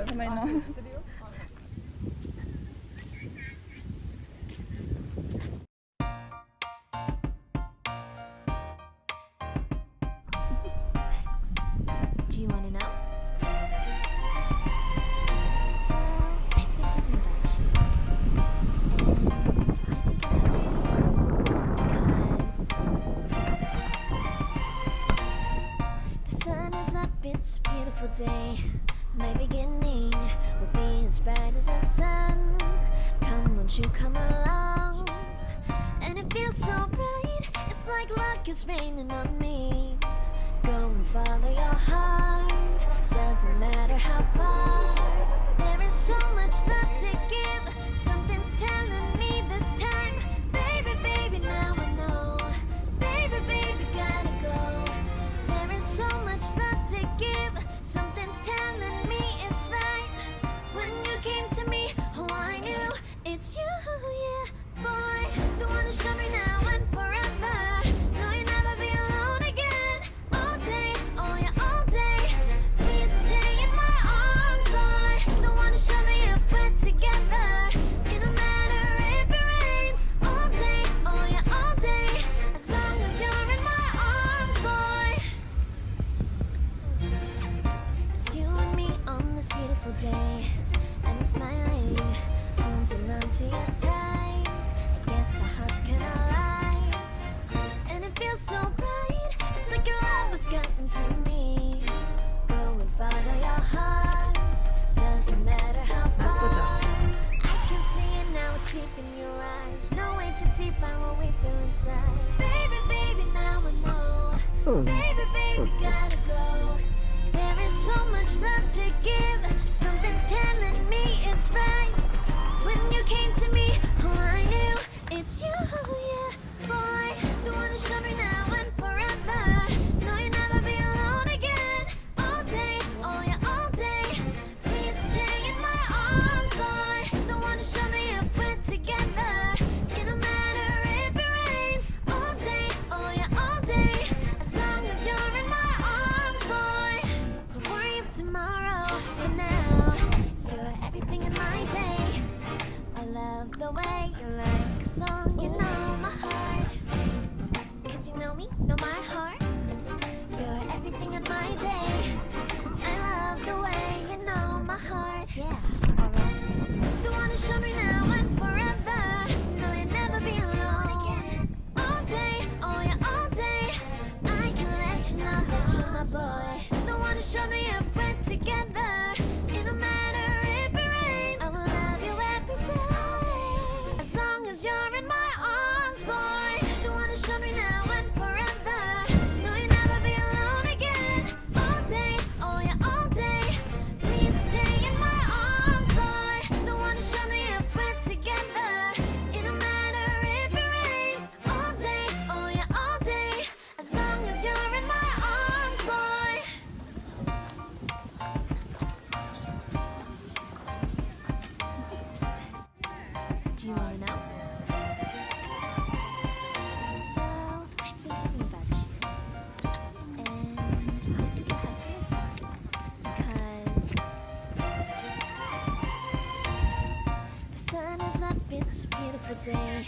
ทำไมน้องDo you want to know? It's a beautiful day. My beginning will be as bright as the sun. Come, won't you come along? And it feels so bright. It's like luck is raining on me. Go and follow your heart. Doesn't matter how far. There is so much love to give. Something's telling me this time. Baby, baby, now I know. Baby, baby, gotta go. There is so much love to give. Something's telling me it's right. When you came to me, oh, I knew it's you, yeah, boy. The one to show me now and forever. No, you'll never be alone again. All day, oh yeah, all day. Please stay in my arms, boy. The one to show me if we're together. It don't matter if it rains. All day, oh yeah, all day. As long as you're in my arms, boy. It's you and me on this beautiful day. And I'm smiling, holding on to your tight. I guess our hearts can align. And it feels so bright. It's like your love has gotten to me. Go and follow your heart. Doesn't matter how far. I can see it now, it's deep in your eyes. No way to define what we feel inside. Baby, baby, now I know. Baby, baby, gotta go. There is so much love to give. Something's telling me it's right. When you came to me, oh, I knew it's you, yeah, boy. The one to show me now and forever. No, you'll never be alone again. All day, oh yeah, all day. Please stay in my arms, boy. The one to show me if we're together. It don't matter if it rains. All day, oh yeah, all day. As long as you're in my arms, boy. Don't worry about tomorrow. For now, you're everything in my day. I love the way you like a song. You know my heart. 'Cause you know me, know my heart. You're everything in my day. I love the way you know my heart. Yeah, alright. The one to show me now and forever. No, you'll never be alone again. All day, oh yeah, all day. I can let you know that you're my boy. The one to show me if we're together. It don't matter if it rains. I will love you every day. As long as you're in my arms, boy. The one to show me now and forever. No, you'll never be alone again. All day, oh yeah, all day. Please stay in my arms, boy. The one to show me if we're together. It don't matter if it rains. All day, oh yeah, all day. As long as you're in my arms, boy. Do you want to know? Well, I've been thinking about you. And I think I have to listen. Because the sun is up, it's a beautiful day.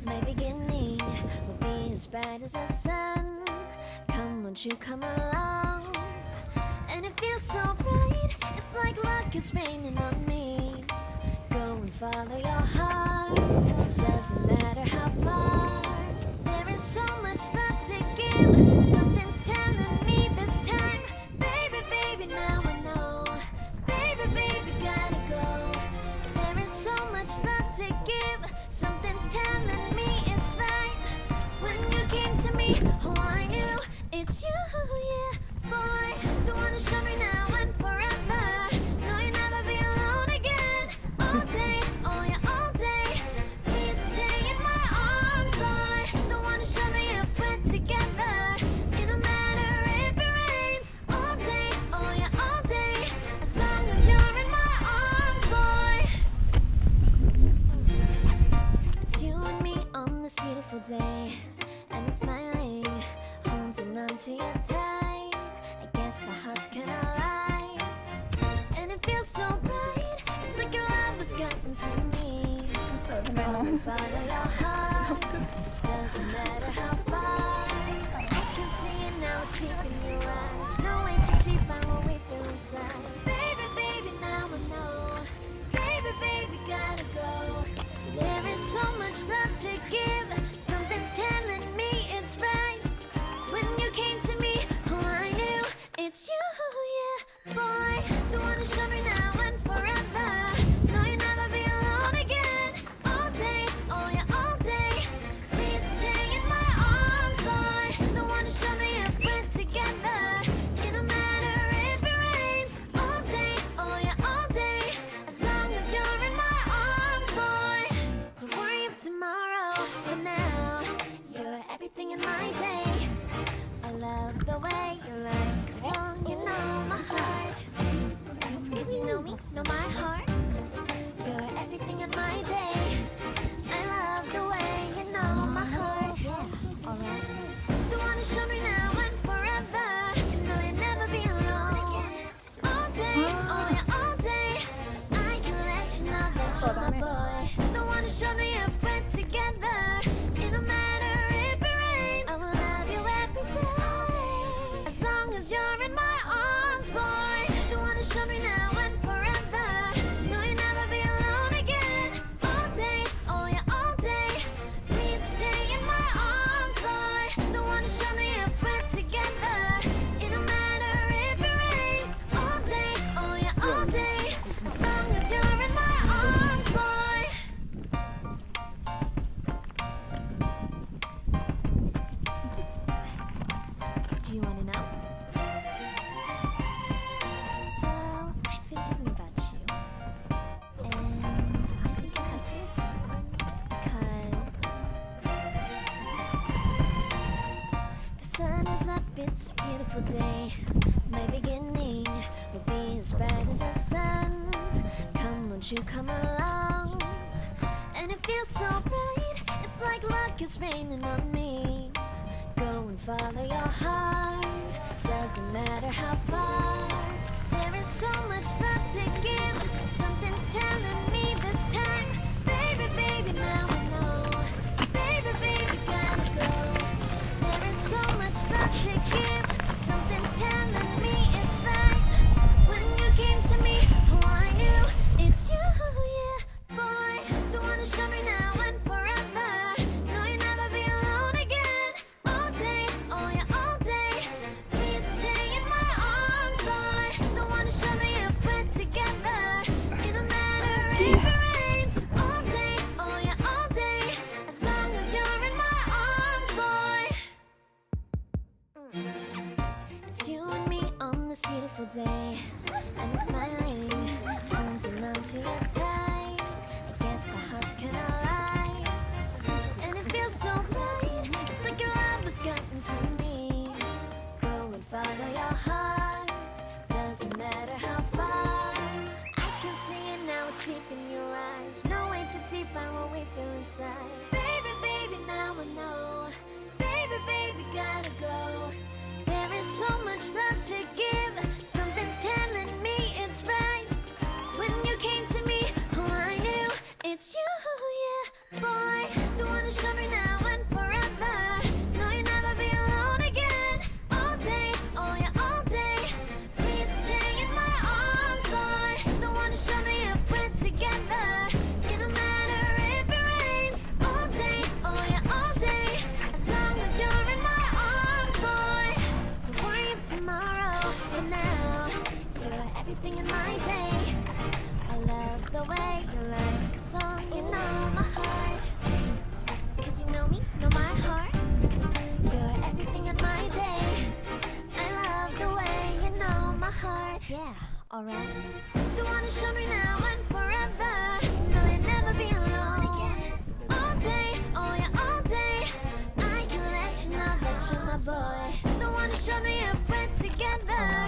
My beginning will be as bright as the sun. Come, won't you come along? And it feels so bright. It's like luck is raining on me. Go and follow your heart. Doesn't matter how far. There is so much love to give. Something's telling me this time. Baby, baby, now I know. Baby, baby, gotta go. There is so much love to give. Something's telling me it's right. When you came to me, oh, I knew it's you, yeah, boy. The one to show me now and forever. No, you'll never be alone again. All day, oh yeah, all day. Please stay in my arms, boy. The one to show me if we're together. It don't matter if it rains. All day, oh yeah, all day. As long as you're in my arms, boy. It's you and me on this beautiful day. And I'm smiling, holding on to your tight. I guess our hearts can align. And it feels so bright. It's like your love has gotten to me. Go and follow your heart. Doesn't matter how far. I can see it now, it's deep in your eyes. No way to define what we feel inside. Baby, baby, now I know. Baby, baby, gotta go. There is so much love to give. Something's telling me it's right. When you came to me, oh, I knew it's you, yeah, boy. The one to show me now and forever. No, you'll never be alone again. All day, oh yeah, all day. Please stay in my arms, boy. The one to show me if we're together. It don't matter if it rains. All day, oh yeah, all day. As long as you're in my arms, boy. Don't worry of tomorrow. For now, you're everything in my day. I love the way you like a song, you know my heart. Cause you know me, know my heart. You're everything in my day. I love the way you know my heart. Yeah, alright. The one to show me now and forever. You know you'll never be alone again. All day, oh yeah, all day. I can let you know that you're my boy. The one to show me if we're together. It don't matter if it rains. I will love you every day. As long as you're in my arms, boy. The one to show me now and forever. No, you'll never be alone again. All day, oh yeah, all day. Please stay in my arms, boy. The one to show me if we're together. It don't matter if it rains. All day, oh yeah, all day. As long as you're in my arms, boy. Do you wanna know? Well, I've been thinking about you. And I think I have to listen. Cause the sun is up, it's a beautiful day. My beginning will be as bright as the sun. Come, won't you come along? And it feels so bright, it's like luck is raining on me. Go and follow your heart, doesn't matter how far. There is so much love to give, something's telling me this time. Baby, baby, now I know. Baby, baby, gotta go. There is so much love to give, something's telling me it's right. When you came to me, oh, I knew it's you, yeah, boy. The one to show me now and forever. No, you'll never be alone again. All day, oh yeah, all day. Please stay in my arms, boy. The one to show me if we're together. It don't matter if it rains. All day, oh yeah, all day. As long as you're in my arms, boy. It's you and me on this beautiful day. And it's smiling, holding on to your tight. I guess our hearts can align. And it feels so bright, it's like your love has gotten to me. Go and follow your heart, doesn't matter how far. I can see it now, it's deep in your eyes. No way to define what we feel inside. Baby, baby, now I know. Baby, baby, gotta go. There is so much love to give, something's telling me it's right. When you came to me, oh, I knew it's you, yeah, boy. The one to show me now and forever. No, you'll never be alone again. All day, oh yeah, all day. Please stay in my arms, boy. The one to show me if we're together. It don't matter if it rains. All day, oh yeah, all day. As long as you're in my arms, boy. Don't worry of tomorrow. For now, you're everything in my day. I love the way you like a song, you know my heart. Cause you know me, know my heart. You're everything in my day. I love the way you know my heart. Yeah, alright. The one to show me now and forever. No, you'll never be alone again. All day, oh yeah, all day. I can let you know that you're my boy. The one to show me if we're together.